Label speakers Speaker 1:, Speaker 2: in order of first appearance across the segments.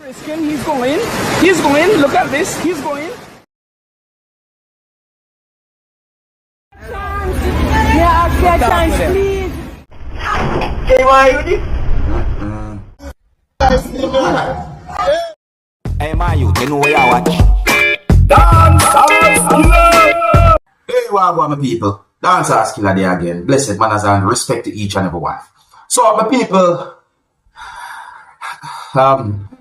Speaker 1: the skin, he's going. He's going. Look at this. He's going.
Speaker 2: Yeah, get chance, please.
Speaker 3: Hey, why you
Speaker 4: Hey man, you know where I watch.
Speaker 3: Dancehall skilla. Hey, what my people? Dancehall skilla there again. Blessed manners and respect to each and every one. So, my people,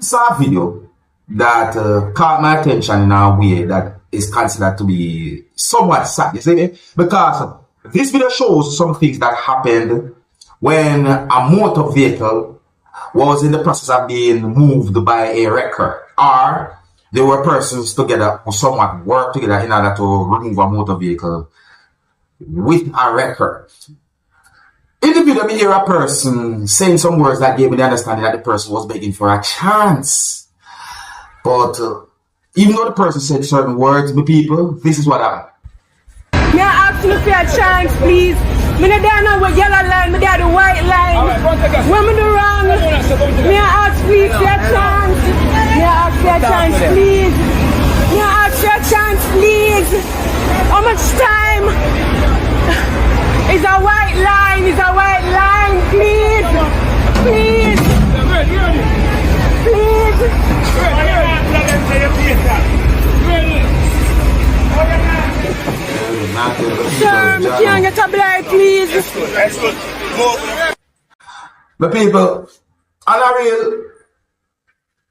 Speaker 3: saw a video that caught my attention in a way that is considered to be somewhat sad, you see, because this video shows some things that happened when a motor vehicle was in the process of being moved by a wrecker, or there were persons together who somewhat worked together in order to remove a motor vehicle with a wrecker. In the video, I hear a person saying some words that gave me the understanding that the person was begging for a chance. But even though the person said certain words, my people, this is what happened.
Speaker 2: May I ask you for a chance, please? Me not down with yellow line, me down the white line. When me do wrong, may I ask please for a chance? May I ask for a chance, please? May I ask for a chance, please? How much time? It's a white line, it's a white line, please. Please. Please. Sir, me can't get a blight, please.
Speaker 3: My people, on a real,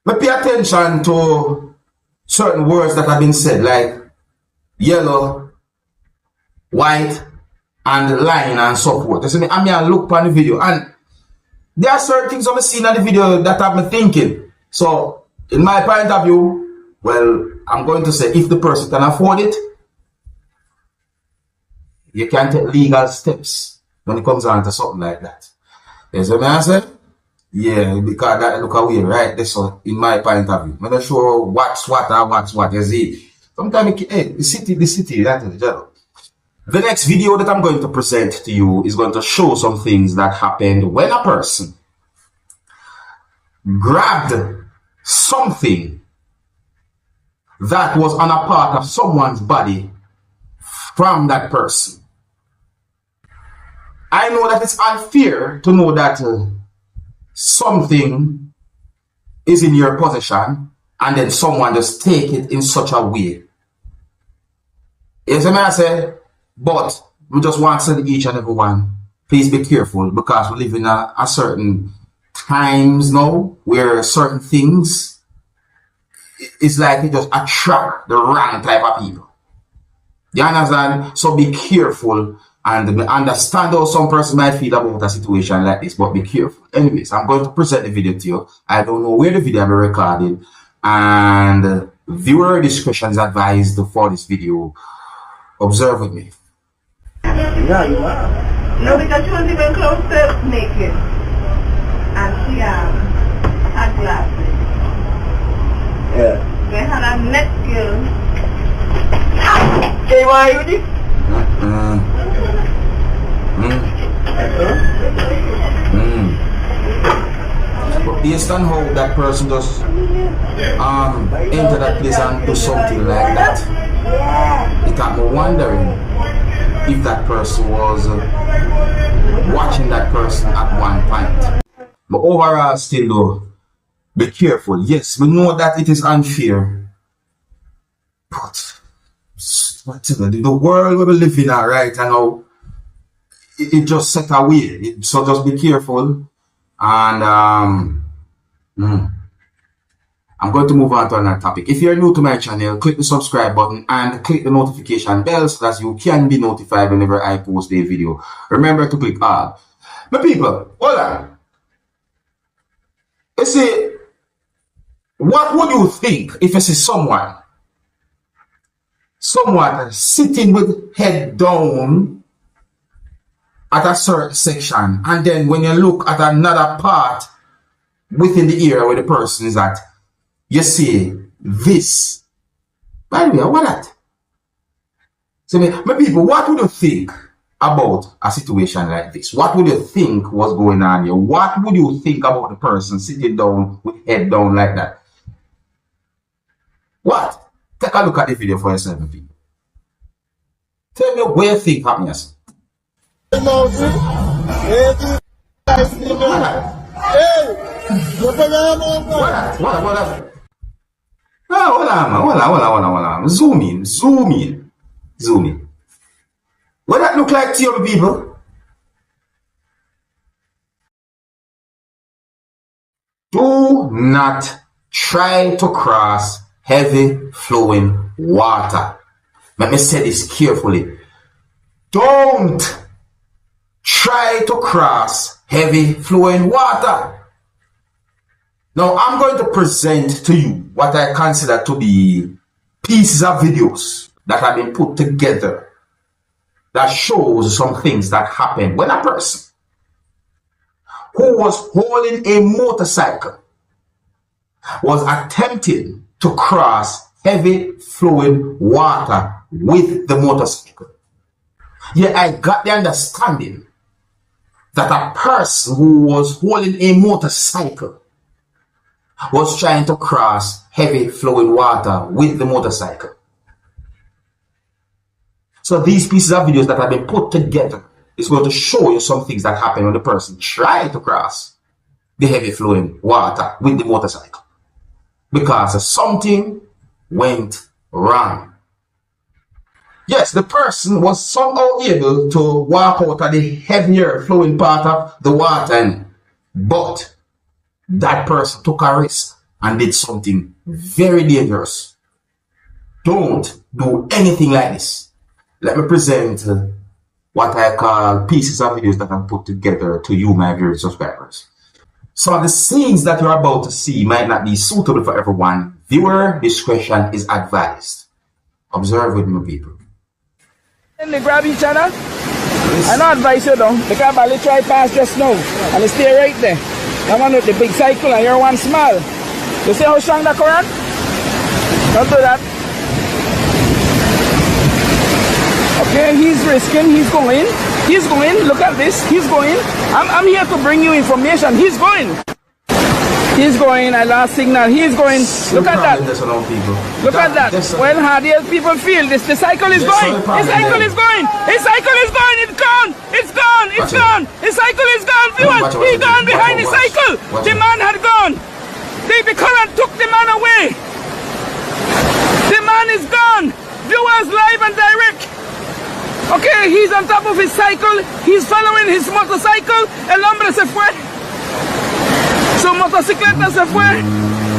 Speaker 3: me pay attention to certain words that have been said, like yellow, white, and line and so forth. You see me, I look on the video, and there are certain things I'm seeing in the video that have me thinking. So, in my point of view, well, I'm going to say if the person can afford it, you can take legal steps when it comes on to something like that. You see what I said? Yeah, because that look away, right? This one, in my point of view. I'm not sure what's what or what's what, you see. Sometimes, hey, the city, that is the job. The next video that I'm going to present to you is going to show some things that happened when a person grabbed something that was on a part of someone's body from that person. I know that it's unfair to know that something is in your possession and then someone just take it in such a way. You see what I say? But we just want to tell each and every one, please be careful, because we live in a certain times now where certain things, it's like it just attract the wrong type of people. You understand? So be careful and understand how some person might feel about a situation like this, but be careful. Anyways, I'm going to present the video to you. I don't know where the video will be recorded, and viewer discretion is advised for this video. Observe with me.
Speaker 5: Yeah, you are. No, because she was even close to naked. And she had glasses.
Speaker 3: Yeah.
Speaker 5: They had a neck skill.
Speaker 3: Hey, why are you But based on how that person just enter that place and do something like that, it got me wondering if that person was watching that person at one point. But overall, still though, be careful. Yes, we know that it is unfair, but whatever, the world we live in right now, it just set away. So just be careful. And I'm going to move on to another topic. If you're new to my channel, click the subscribe button and click the notification bell so that you can be notified whenever I post a video. Remember to click all. My people, hold on. You see, what would you think if you see someone sitting with head down at a certain section, and then when you look at another part within the area where the person is at, you see this? By the way, what that? So, my people, what would you think about a situation like this? What would you think was going on here? What would you think about the person sitting down with head down like that? What? Take a look at the video for yourself, people. Tell me where you think happened, yes. What that? No, hold on. Zoom in. What that look like to you, people? Do not try to cross heavy flowing water. Let me say this carefully. Don't try to cross heavy flowing water. Now, I'm going to present to you what I consider to be pieces of videos that have been put together that shows some things that happen when a person who was holding a motorcycle was attempting to cross heavy flowing water with the motorcycle. Yeah, I got the understanding that a person who was holding a motorcycle was trying to cross heavy flowing water with the motorcycle. So these pieces of videos that have been put together is going to show you some things that happen when the person tried to cross the heavy flowing water with the motorcycle, because something went wrong. Yes, the person was somehow able to walk out of the heavier flowing part of the water, but that person took a risk and did something very dangerous. Don't do anything like this. Let me present what I call pieces of videos that I've put together to you, my dear subscribers. So the scenes that you're about to see might not be suitable for everyone. Viewer discretion is advised. Observe with me, people.
Speaker 1: And they grab each other. I don't advise you though. The car barely try pass just now. And they stay right there. That one with the big cycle and you're one small. You see how strong that current? Don't do that. Okay, he's risking, he's going. Look at this, he's going. I'm here to bring you information. He's going, I lost signal, he's going. Look at that. Look at that. Well, how do people feel? The cycle is going. His cycle is going. It's gone. His cycle is gone. Viewers, he's gone behind the cycle. The man had gone. The current took the man away. The man is gone. Viewers, live and direct. Okay, he's on top of his cycle. He's following his motorcycle. El hombre se fue. Su motocicleta se fue.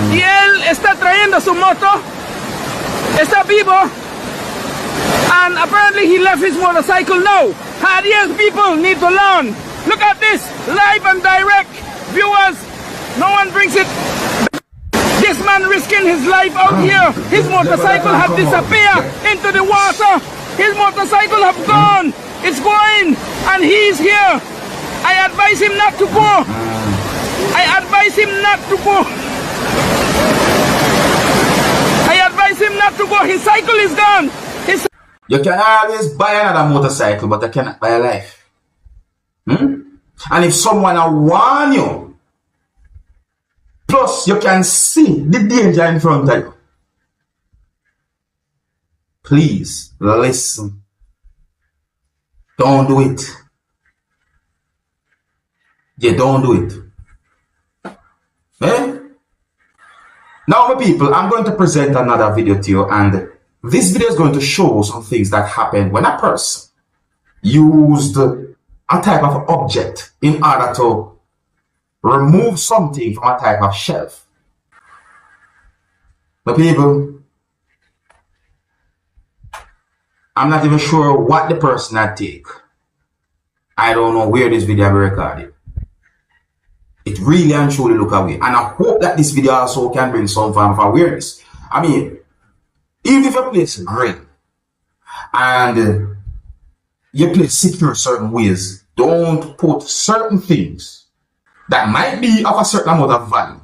Speaker 1: Y él está trayendo su moto. Está vivo. And apparently he left his motorcycle now. Yes, people need to learn. Look at this. Live and direct. Viewers, no one brings it. This man risking his life out here. His motorcycle have disappeared into the water. His motorcycle have gone. It's going. And he's here. I advise him not to go. His cycle is gone.
Speaker 3: You can always buy another motorcycle, but you cannot buy a life. And if someone will warn you, plus you can see the danger in front of you, please listen. Don't do it. Yeah, don't do it. Eh? Now, my people, I'm going to present another video to you, and this video is going to show some things that happen when a person used a type of object in order to remove something from a type of shelf. My people, I'm not even sure what the person had take. I don't know where this video will be recorded. It really and truly look away. And I hope that this video also can bring some form of awareness. I mean, even if a place is great and you play secure certain ways, don't put certain things that might be of a certain amount of value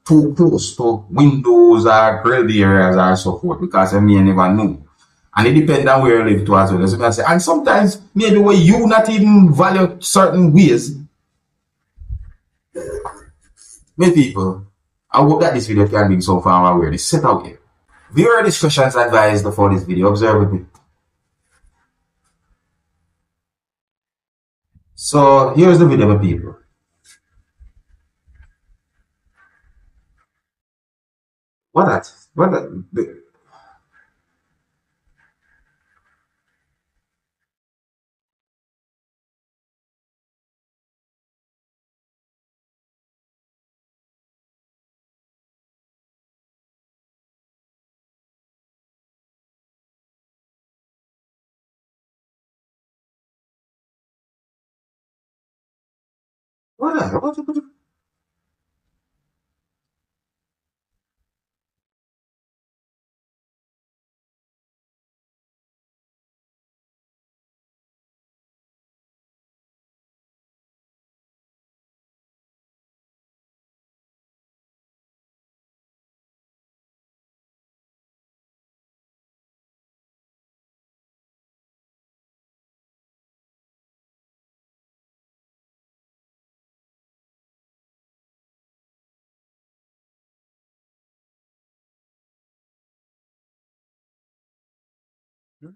Speaker 3: too close to windows or grill areas or so forth, because I may never know. And it depends on where you live too as well, as I say. And sometimes maybe where you not even value certain ways. Many people, I hope that this video can bring some form of awareness. Set out here. Viewer discretion is advised before this video. Observe with me. So here's the video, people. What that? What that? What that?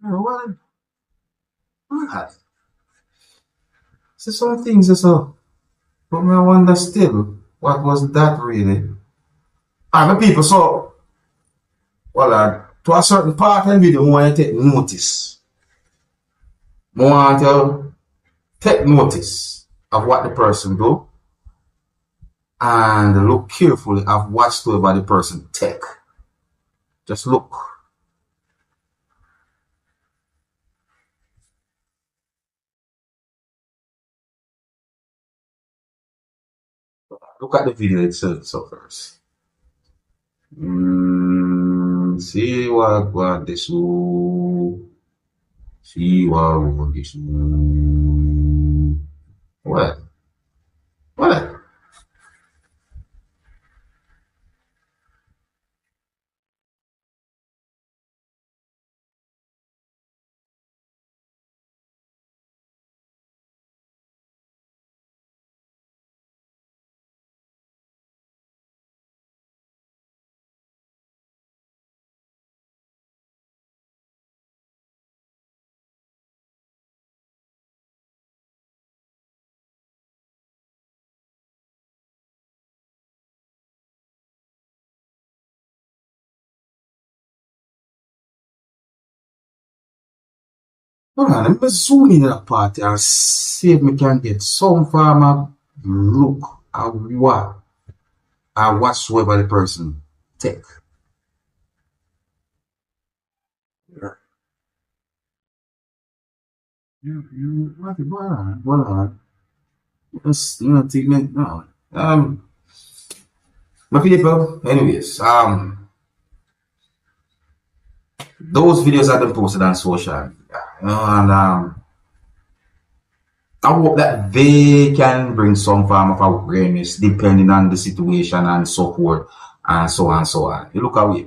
Speaker 3: What? What? See some things so, but me I wonder still, what was that really? My people, so, well, to a certain part of the video, I want to take notice. I want to take notice of what the person do and look carefully of whatsoever the person take. Just look. Look at the video itself so first. See what this see what this what? Hold on, let me zoom in that part and see if we can get some form of look at what and whatsoever the person take. Hold on. Just, take me, no. My people, anyways, those videos have been posted on social media, and I hope that they can bring some form of awareness depending on the situation and so forth and so on and so on. You look away.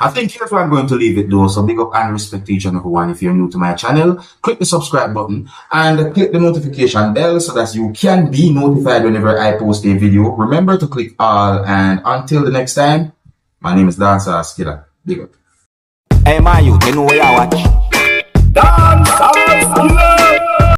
Speaker 3: I think here's where I'm going to leave it though. So big up and respect to each and everyone. If you're new to my channel, click the subscribe button and click the notification bell so that you can be notified whenever I post a video. Remember to click all, and until the next time, my name is Dancehall Skilla. Big up.
Speaker 4: Hey, my youth, you know what I watch?
Speaker 1: Dancehall skilla.